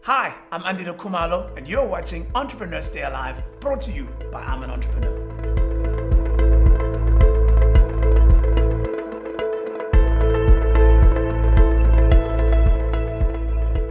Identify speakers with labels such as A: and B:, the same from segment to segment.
A: Hi, I'm Andy Kumalo, and you're watching Entrepreneurs Stay Alive, brought to you by I'm an Entrepreneur.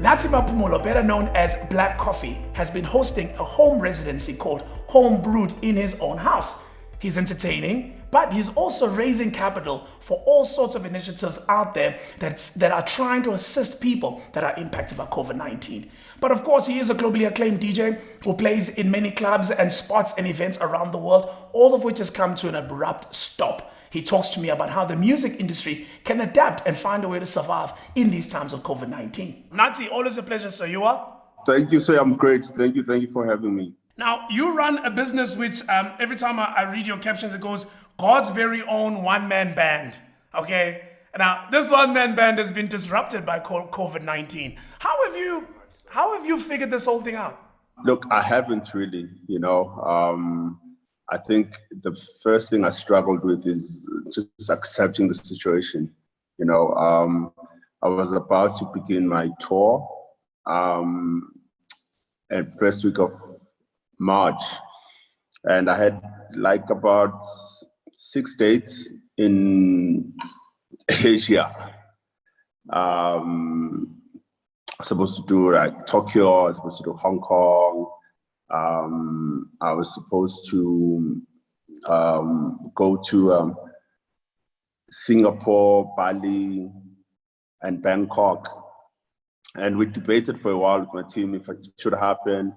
A: Natima Pumulo, better known as Black Coffee, has been hosting a home residency called Home Brewed in his own house. He's entertaining, but he's also raising capital for all sorts of initiatives out there that are trying to assist people that are impacted by COVID-19. But of course, he is a globally acclaimed DJ who plays in many clubs and spots and events around the world, all of which has come to an abrupt stop. He talks to me about how the music industry can adapt and find a way to survive in these times of COVID-19. Nati, always a pleasure, sir. You are?
B: Thank you, sir. I'm great. Thank you for having me.
A: Now, you run a business which every time I read your captions, it goes, God's very own one-man band, okay? Now, this one-man band has been disrupted by COVID-19. How have you figured this whole thing out?
B: Look, I haven't really, I think the first thing I struggled with is just accepting the situation. I was about to begin my tour at first week of March, and I had like about 6 dates in Asia. I was supposed to do like Tokyo, I was supposed to do Hong Kong. I was supposed to go to Singapore, Bali, and Bangkok. And we debated for a while with my team if it should happen,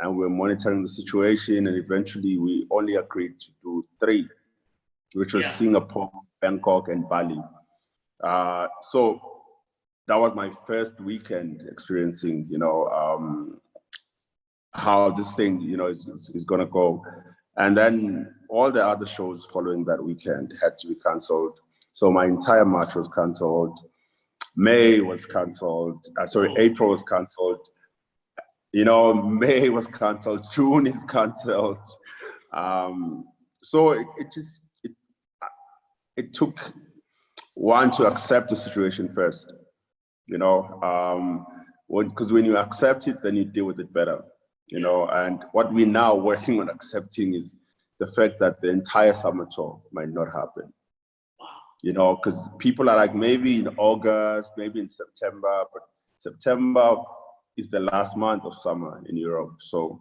B: and we were monitoring the situation, and eventually we only agreed to do 3, which was Singapore, Bangkok, and Bali. So that was my first weekend experiencing, how this thing, is gonna go. And then all the other shows following that weekend had to be canceled. So my entire March was canceled. May was canceled. April was canceled. May was canceled. June is canceled. So it took one to accept the situation first, because when you accept it, then you deal with it better, and what we're now working on accepting is the fact that the entire summer tour might not happen. Because people are like, maybe in August, maybe in September, but September is the last month of summer in Europe. So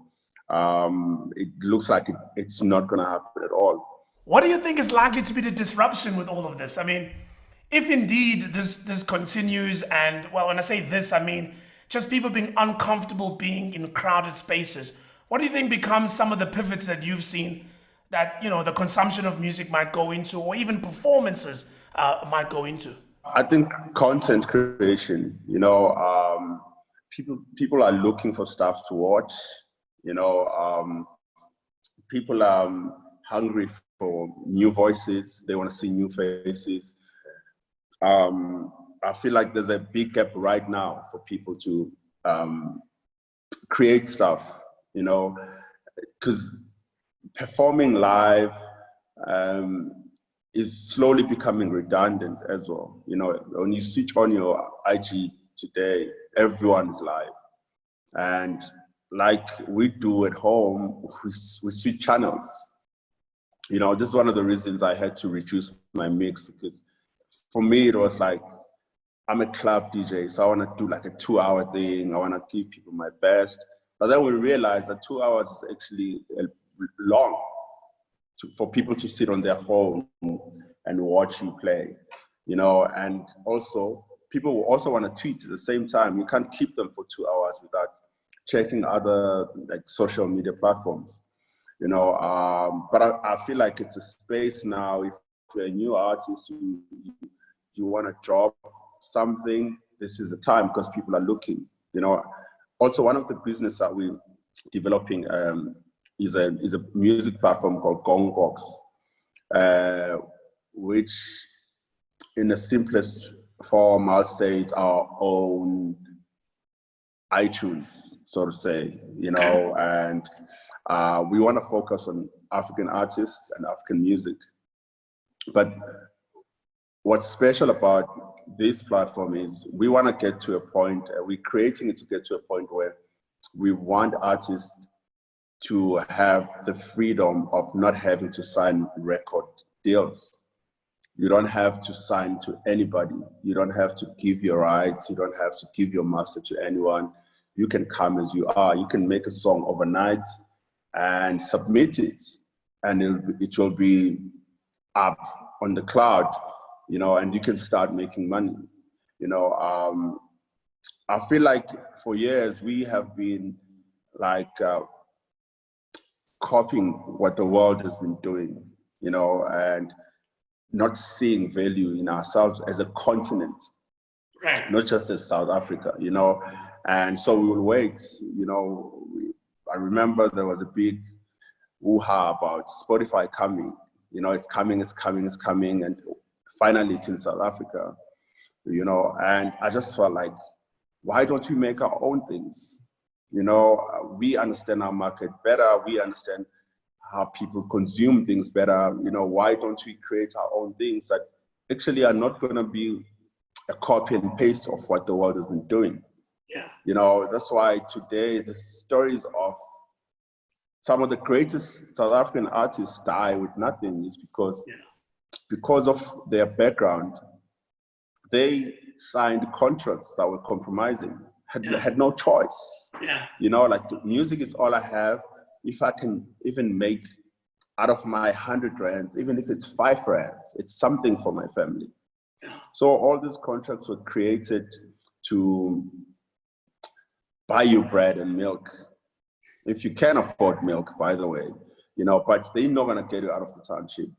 B: it looks like it's not going to happen at all.
A: What do you think is likely to be the disruption with all of this? I mean, if indeed this continues, and well, when I say this, I mean just people being uncomfortable being in crowded spaces, what do you think becomes some of the pivots that you've seen that, the consumption of music might go into, or even performances might go into?
B: I think content creation, people are looking for stuff to watch, people are hungry for new voices, they want to see new faces. I feel like there's a big gap right now for people to create stuff, because performing live is slowly becoming redundant as well. When you switch on your IG today, everyone is live. And like we do at home, we switch channels. This is one of the reasons I had to reduce my mix, because for me, it was like, I'm a club DJ, so I want to do like a 2-hour thing. I want to give people my best. But then we realized that 2 hours is actually long for people to sit on their phone and watch you play, and also people will also want to tweet at the same time. You can't keep them for 2 hours without checking other like social media platforms, but I feel like it's a space now. If you're a new artist, you want to drop something, this is the time, because people are looking. Also, one of the business that we're developing is a music platform called Gongbox, which in the simplest form, I'll say it's our own iTunes, so to say, and we want to focus on African artists and African music. But what's special about this platform is we want to get to a point, we're creating it to get to a point where we want artists to have the freedom of not having to sign record deals. You don't have to sign to anybody. You don't have to give your rights. You don't have to give your master to anyone. You can come as you are. You can make a song overnight and submit it, and it will be up on the cloud, you know, and you can start making money. You know, I feel like for years we have been like copying what the world has been doing, you know, and not seeing value in ourselves as a continent,
A: Right.
B: not just as South Africa, you know. And so we will wait, you know. I remember there was a big hoo-ha about Spotify coming, you know, it's coming, and finally it's in South Africa, you know. And I just felt like, why don't we make our own things? You know, we understand our market better, we understand how people consume things better. You know, why don't we create our own things that actually are not going to be a copy and paste of what the world has been doing?
A: Yeah.
B: You know, that's why today the stories of some of the greatest South African artists die with nothing is because of their background. They signed contracts that were compromising, had no choice.
A: Yeah.
B: You know, like music is all I have. If I can even make out of my 100 rands, even if it's 5 rands, it's something for my family.
A: Yeah.
B: So all these contracts were created to buy you bread and milk. If you can afford milk, by the way, you know, but they're not gonna get you out of the township.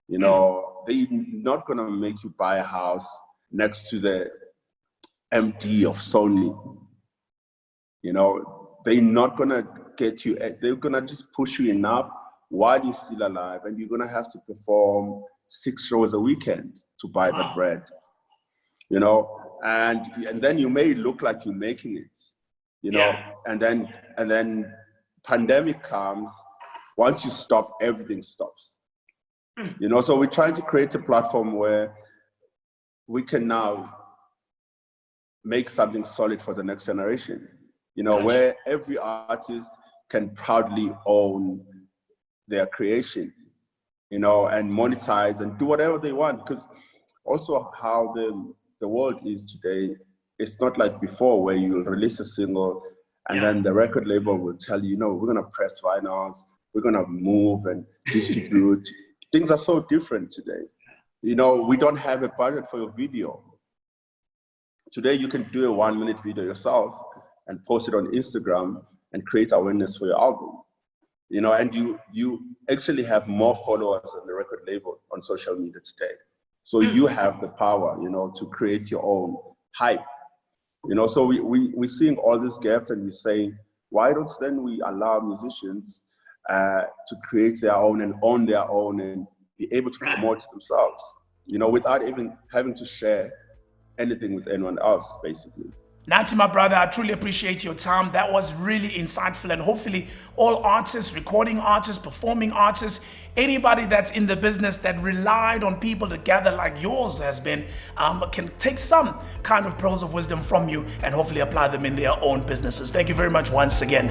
B: You know, they're not gonna make you buy a house next to the MD of Sony. You know, they're not gonna get you, they're gonna just push you enough while you're still alive, and you're gonna have to perform 6 shows a weekend to buy the bread. You know, and then you may look like you're making it, you know, and then pandemic comes. Once you stop, everything stops. You know, so we're trying to create a platform where we can now make something solid for the next generation, you know, where every artist can proudly own their creation, you know, and monetize and do whatever they want. Because also how the world is today, it's not like before where you release a single and then the record label will tell you, no, we're going to press vinyls, we're going to move and distribute. Things are so different today. You know, we don't have a budget for your video. Today, you can do a 1-minute video yourself and post it on Instagram and create awareness for your album. You know, and you actually have more followers than the record label on social media today. So you have the power, you know, to create your own hype. You know, so we're seeing all these gaps and we're saying, why don't then we allow musicians to create their own and own their own and be able to promote themselves, you know, without even having to share anything with anyone else, basically.
A: Nanti, my brother, I truly appreciate your time. That was really insightful, and hopefully all artists, recording artists, performing artists, anybody that's in the business that relied on people to gather like yours has been, can take some kind of pearls of wisdom from you and hopefully apply them in their own businesses. Thank you very much once again.